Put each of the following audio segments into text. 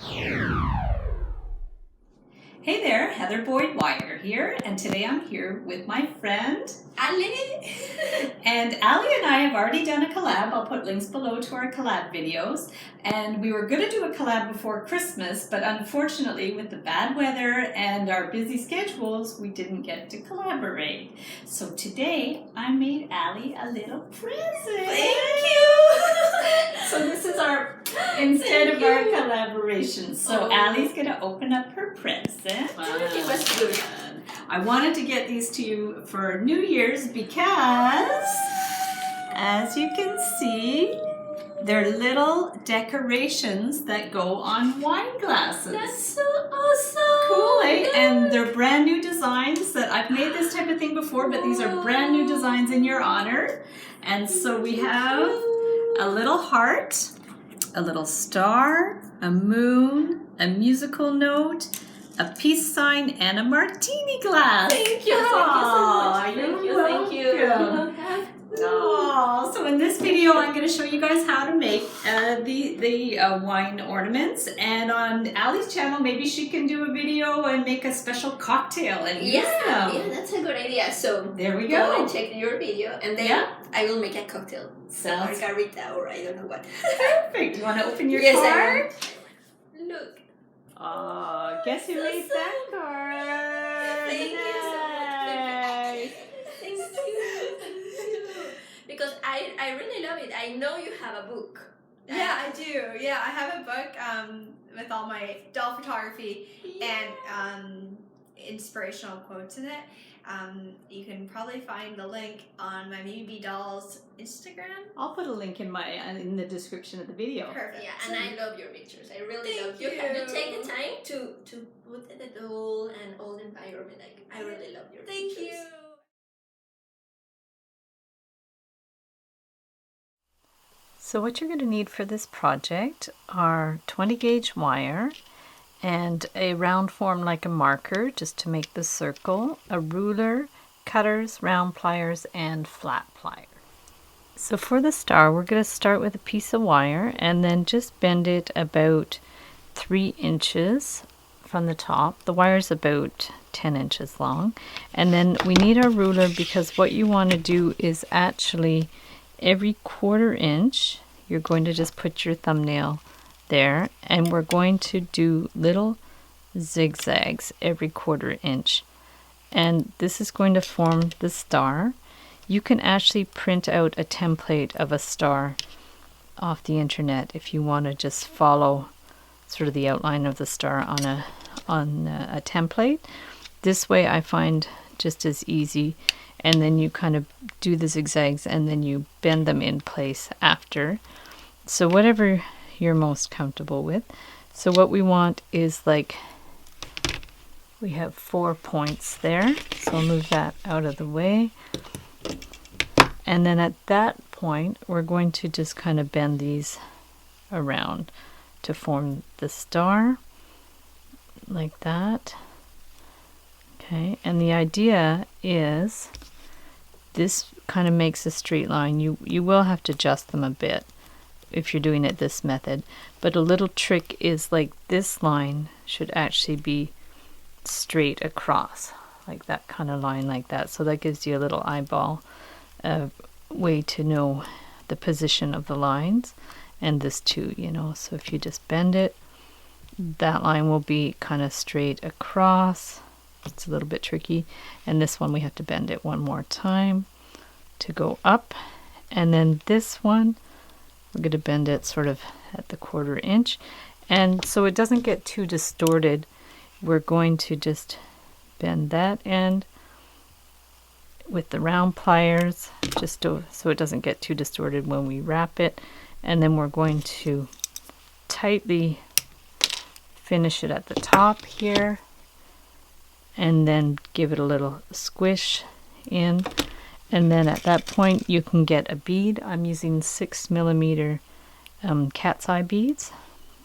Hey there, Heather Boyd Wire here, and today I'm here with my friend Ali. And Ali and I have already done a collab. I'll put links below to our collab videos. And we were going to do a collab before Christmas, but unfortunately with the bad weather and our busy schedules, we didn't get to collaborate. So today I made Ali a little present. Thank you. So this is our, instead of our collaboration. So Ali's going to open up her present. It was good. I wanted to get these to you for New Year's because, as you can see, they're little decorations that go on wine glasses. That's so awesome. Cool, eh? And they're brand new designs that I've made this type of thing before, but these are brand new designs in your honor. And so we have a little heart, a little star, a moon, a musical note, a peace sign, and a martini glass. Thank you. Thank you so much. Thank you. Oh, so in this video, I'm going to show you guys how to make the wine ornaments. And on Ali's channel, maybe she can do a video and make a special cocktail and use them. Yeah, that's a good idea. So there we go. Go and check your video, and then I will make a cocktail. Sounds margarita, or I don't know what. Perfect. You want to open your card? Yes, I will. Look. Oh, guess who made that card? Thank you so much. Thank you. Because I really love it. I know you have a book. Yeah, I do. Yeah, I have a book with all my doll photography and inspirational quotes in it. You can probably find the link on my Maybe Dolls Instagram. I'll put a link in the description of the video. Perfect. Yeah, and I love your pictures. I really love you. Thank Have you. to take the time to put the doll and all the environment. I really love your pictures. Thank you. So what you're going to need for this project are 20 gauge wire and a round form like a marker just to make the circle, a ruler, cutters, round pliers, and flat pliers. So for the star, we're going to start with a piece of wire and then just bend it about 3 inches from the top. The wire is about 10 inches long. And then we need our ruler because what you want to do is actually every 1/4 inch, you're going to just put your thumbnail there, and we're going to do little zigzags every 1/4 inch. And this is going to form the star. You can actually print out a template of a star off the internet if you want to just follow sort of the outline of the star on a template. This way I find just as easy. And then you kind of do the zigzags and then you bend them in place after. So whatever you're most comfortable with. So what we want is we have 4 points there. So I'll move that out of the way. And then at that point, we're going to just kind of bend these around to form the star like that. Okay, and the idea is this kind of makes a straight line. You will have to adjust them a bit if you're doing it this method, but a little trick is like this line should actually be straight across, like that kind of line like that. So that gives you a little eyeball way to know the position of the lines, and this too, you know. So if you just bend it, that line will be kind of straight across. It's a little bit tricky, and this one we have to bend it one more time to go up, and then this one we're going to bend it sort of at the 1/4 inch, and so it doesn't get too distorted, we're going to just bend that end with the round pliers just so it doesn't get too distorted when we wrap it, and then we're going to tightly finish it at the top here and then give it a little squish in, and then at that point you can get a bead. I'm using 6mm cat's eye beads.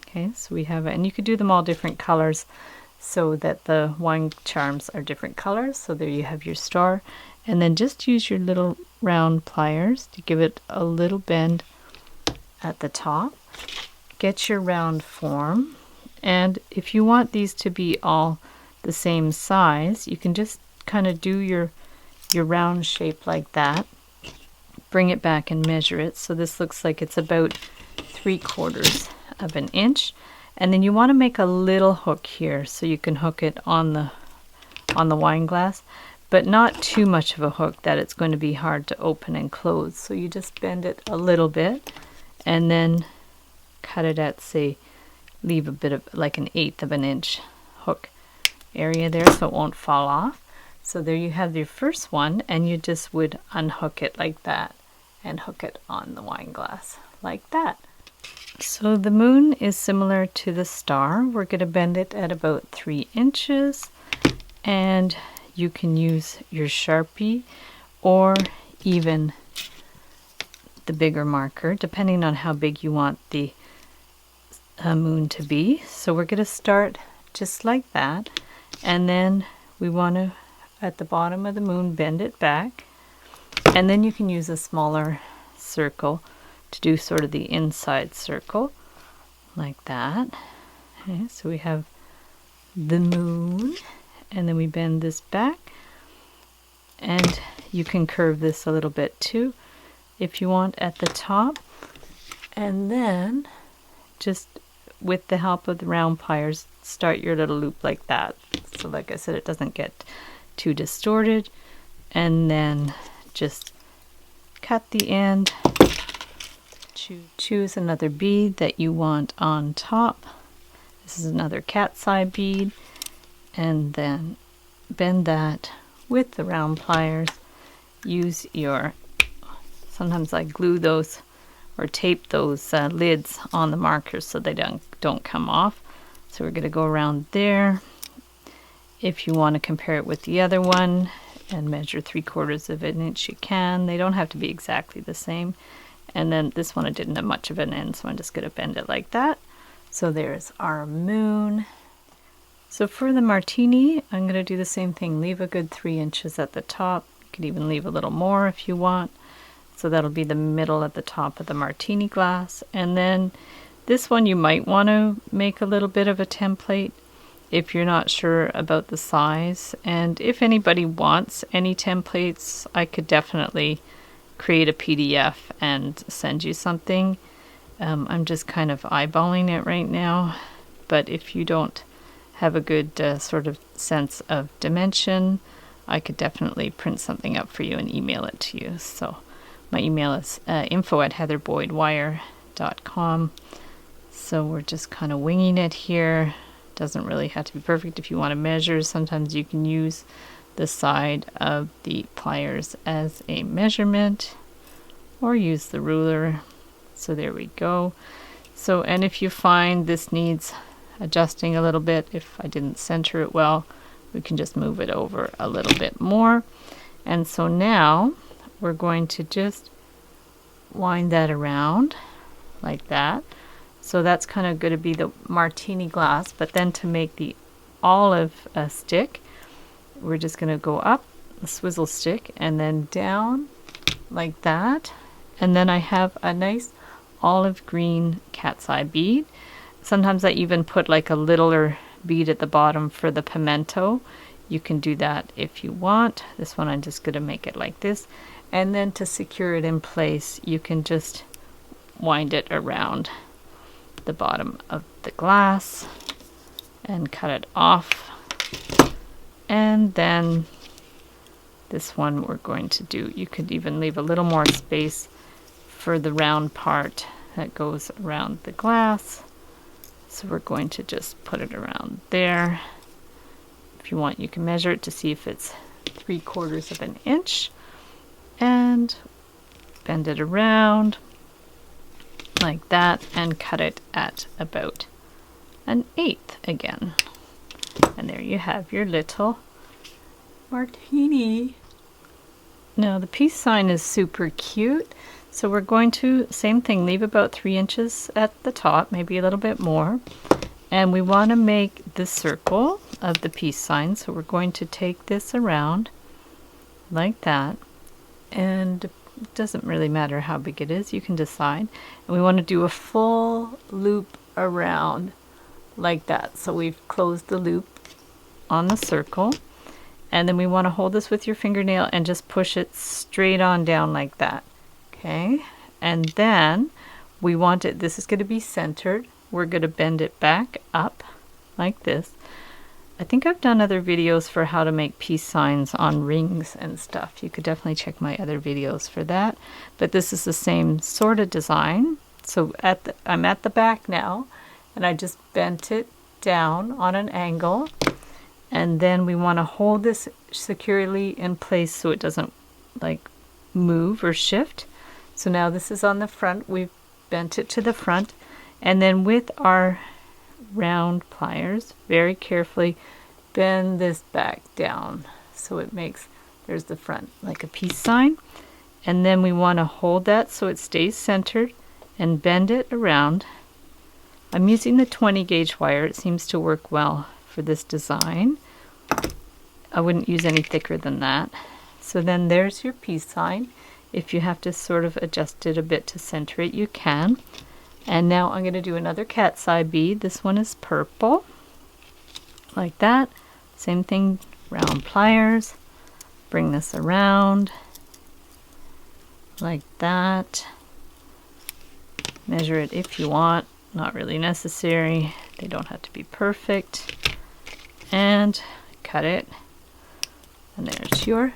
Okay, so we have it, and you could do them all different colors so that the wine charms are different colors. So there you have your star, and then just use your little round pliers to give it a little bend at the top. Get your round form And if you want these to be all the same size, you can just kind of do your round shape like that. Bring it back and measure it. So this looks like it's about 3/4 of an inch. And then you want to make a little hook here so you can hook it on the wine glass, but not too much of a hook that it's going to be hard to open and close. So you just bend it a little bit and then cut it at, say, leave a bit of like 1/8 of an inch hook area there so it won't fall off. So there you have your first one, and you just would unhook it like that and hook it on the wine glass like that. So the moon is similar to the star. We're going to bend it at about 3 inches, and you can use your Sharpie or even the bigger marker, depending on how big you want the moon to be. So we're going to start just like that, and then we want to, at the bottom of the moon, bend it back, and then you can use a smaller circle to do sort of the inside circle like that. Okay, so we have the moon, and then we bend this back, and you can curve this a little bit too if you want at the top, and then just with the help of the round pliers start your little loop like that, so like I said, it doesn't get too distorted, and then just cut the end. Choose another bead that you want on top. This is another cat's eye bead, and then bend that with the round pliers. Use your, sometimes I glue those or tape those lids on the markers so they don't come off. So we're going to go around there. If you want to compare it with the other one and measure 3/4 of an inch, you can. They don't have to be exactly the same. And then this one I didn't have much of an end, so I'm just going to bend it like that. So there's our moon. So for the Martini, I'm going to do the same thing. Leave a good 3 inches at the top. You can even leave a little more if you want. So that'll be the middle at the top of the Martini glass. And then this one you might want to make a little bit of a template if you're not sure about the size. And if anybody wants any templates, I could definitely create a PDF and send you something. I'm just kind of eyeballing it right now, but if you don't have a good sort of sense of dimension, I could definitely print something up for you and email it to you. So my email is info@heatherboydwire.com. So we're just kind of winging it here. Doesn't really have to be perfect. If you want to measure, sometimes you can use the side of the pliers as a measurement, or use the ruler. So there we go. So, and if you find this needs adjusting a little bit, if I didn't center it well, we can just move it over a little bit more. And so now we're going to just wind that around like that. So that's kind of going to be the Martini glass, but then to make the olive stick, we're just going to go up a swizzle stick and then down like that. And then I have a nice olive green cat's eye bead. Sometimes I even put like a littler bead at the bottom for the pimento. You can do that if you want. This one I'm just going to make it like this. And then to secure it in place, you can just wind it around the bottom of the glass and cut it off. And then this one we're going to do, you could even leave a little more space for the round part that goes around the glass. So we're going to just put it around there. If you want, you can measure it to see if it's 3/4 of an inch, and bend it around like that and cut it at about 1/8 again. And there you have your little Martini. Now the peace sign is super cute. So we're going to, same thing, leave about 3 inches at the top, maybe a little bit more. And we want to make the circle of the peace sign. So we're going to take this around like that. And it doesn't really matter how big it is, you can decide. And we want to do a full loop around like that. So we've closed the loop on the circle, and then we want to hold this with your fingernail and just push it straight on down like that. Okay, and then we want it, this is going to be centered. We're going to bend it back up like this. I think I've done other videos for how to make peace signs on rings and stuff. You could definitely check my other videos for that. But this is the same sort of design. So I'm at the back now, and I just bent it down on an angle. And then we want to hold this securely in place so it doesn't like move or shift. So now this is on the front. We've bent it to the front. And then with our round pliers, very carefully bend this back down so it makes, there's the front, like a peace sign. And then we want to hold that so it stays centered and bend it around. I'm using the 20 gauge wire. It seems to work well for this design. I wouldn't use any thicker than that. So then there's your peace sign. If you have to sort of adjust it a bit to center it, you can. And now I'm going to do another cat's eye bead. This one is purple, like that. Same thing, round pliers. Bring this around, like that. Measure it if you want, not really necessary. They don't have to be perfect. And cut it. And there's your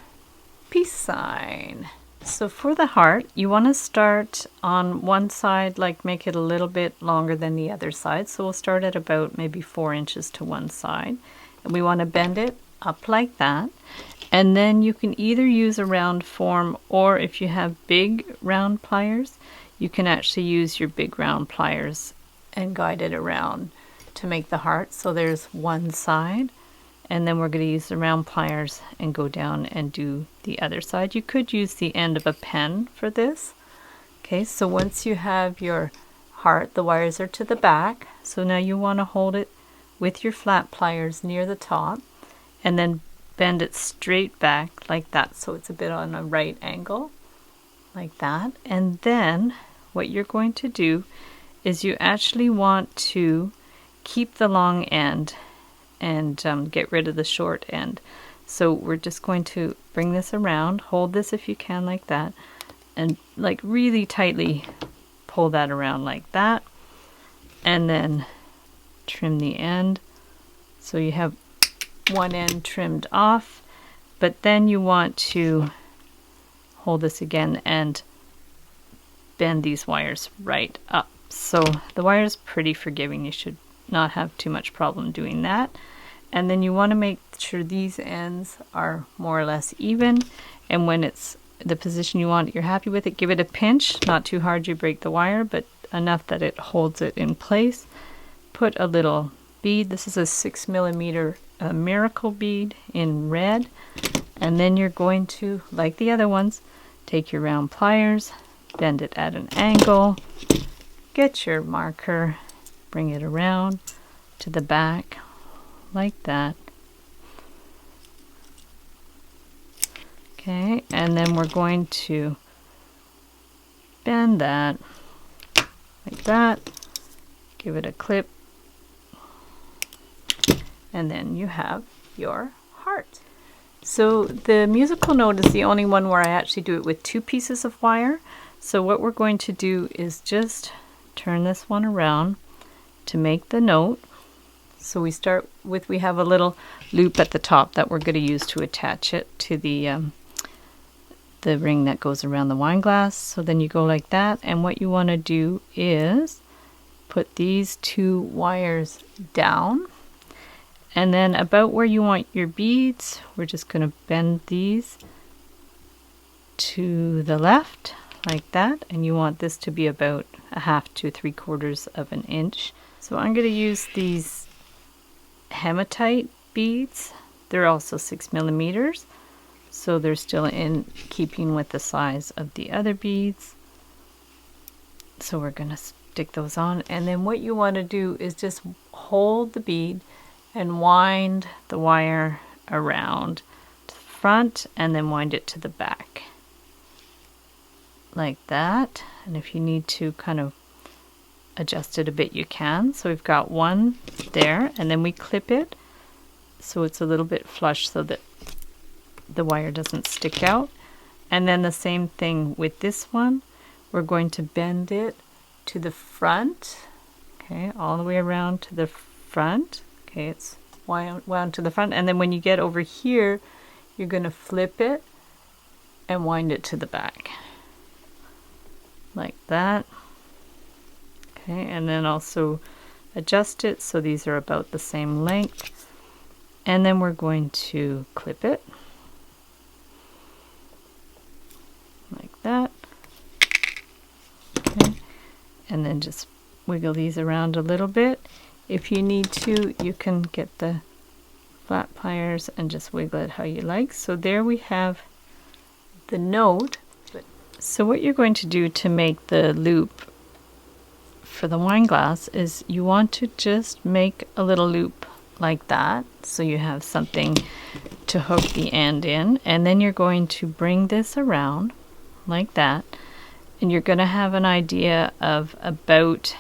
peace sign. So for the heart, you want to start on one side, like make it a little bit longer than the other side. So we'll start at about maybe 4 inches to one side. And we want to bend it up like that. And then you can either use a round form, or if you have big round pliers, you can actually use your big round pliers and guide it around to make the heart. So there's one side. And then we're going to use the round pliers and go down and do the other side. You could use the end of a pen for this. Okay, so once you have your heart, the wires are to the back. So now you want to hold it with your flat pliers near the top and then bend it straight back like that. So it's a bit on a right angle like that. And then what you're going to do is you actually want to keep the long end and get rid of the short end. So we're just going to bring this around, hold this if you can like that, and like really tightly pull that around like that, and then trim the end. So you have one end trimmed off, but then you want to hold this again and bend these wires right up. So the wire is pretty forgiving. You should not have too much problem doing that. And then you want to make sure these ends are more or less even, and when it's the position you want, you're happy with it, give it a pinch, not too hard you break the wire, but enough that it holds it in place. Put a little bead. This is a 6mm miracle bead in red, and then you're going to, like the other ones, take your round pliers, bend it at an angle, get your marker, bring it around to the back like that. Okay, and then we're going to bend that like that, give it a clip, and then you have your heart. So the musical note is the only one where I actually do it with 2 pieces of wire. So what we're going to do is just turn this one around to make the note. So we start with, we have a little loop at the top that we're going to use to attach it to the ring that goes around the wine glass. So then you go like that, and what you want to do is put these 2 wires down, and then about where you want your beads, we're just going to bend these to the left like that, and you want this to be about 1/2 to 3/4 of an inch. So I'm going to use these hematite beads. They're also 6mm, so they're still in keeping with the size of the other beads. So we're going to stick those on, and then what you want to do is just hold the bead and wind the wire around to the front and then wind it to the back like that. And if you need to kind of adjust it a bit, you can. So we've got one there, and then we clip it so it's a little bit flush so that the wire doesn't stick out. And then the same thing with this one. We're going to bend it to the front, okay, all the way around to the front. Okay, it's wound to the front, and then when you get over here, you're going to flip it and wind it to the back like that. Okay, and then also adjust it so these are about the same length, and then we're going to clip it like that. Okay, and then just wiggle these around a little bit. If you need to, you can get the flat pliers and just wiggle it how you like. So there we have the note. So what you're going to do to make the loop for the wine glass is you want to just make a little loop like that, so you have something to hook the end in, and then you're going to bring this around like that, and you're going to have an idea of about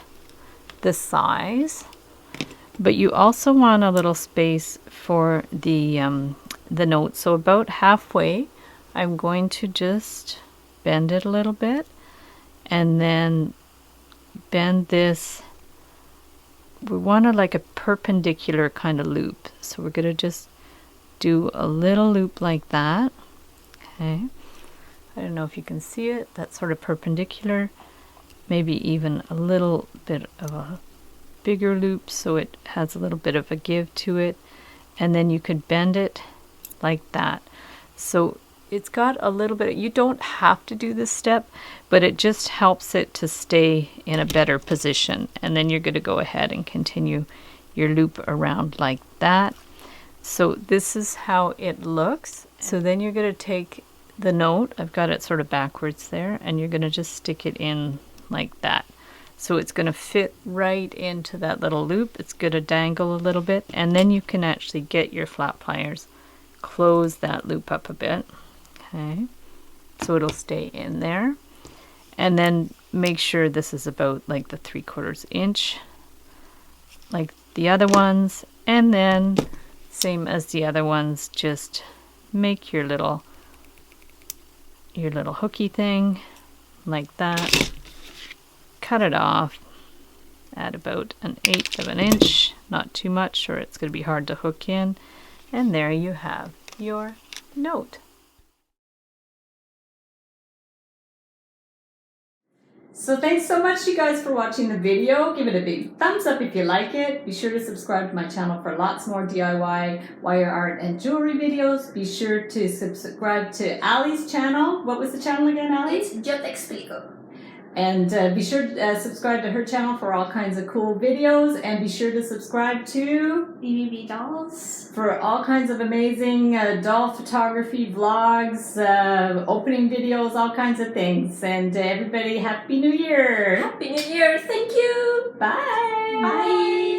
the size, but you also want a little space for the note. So about halfway, I'm going to just bend it a little bit, and then bend this. We want to like a perpendicular kind of loop, so we're going to just do a little loop like that. Okay, I don't know if you can see it, that's sort of perpendicular, maybe even a little bit of a bigger loop so it has a little bit of a give to it, and then you could bend it like that. So it's got a little bit, you don't have to do this step, but it just helps it to stay in a better position. And then you're going to go ahead and continue your loop around like that. So this is how it looks. So then you're going to take the note, I've got it sort of backwards there, and you're going to just stick it in like that. So it's going to fit right into that little loop. It's going to dangle a little bit, and then you can actually get your flat pliers, close that loop up a bit. Okay, so it'll stay in there, and then make sure this is about like the 3/4 inch like the other ones, and then same as the other ones, just make your little hooky thing like that, cut it off at about 1/8 inch, not too much or it's going to be hard to hook in, and there you have your note. So thanks so much you guys for watching the video. Give it a big thumbs up if you like it. Be sure to subscribe to my channel for lots more DIY wire art and jewelry videos. Be sure to subscribe to Ali's channel. What was the channel again, Ali? It's Yo Te Explico. And be sure to subscribe to her channel for all kinds of cool videos, and be sure to subscribe to BBB Dolls for all kinds of amazing doll photography, vlogs, opening videos, all kinds of things. And everybody, Happy New Year! Happy New Year! Thank you! Bye! Bye!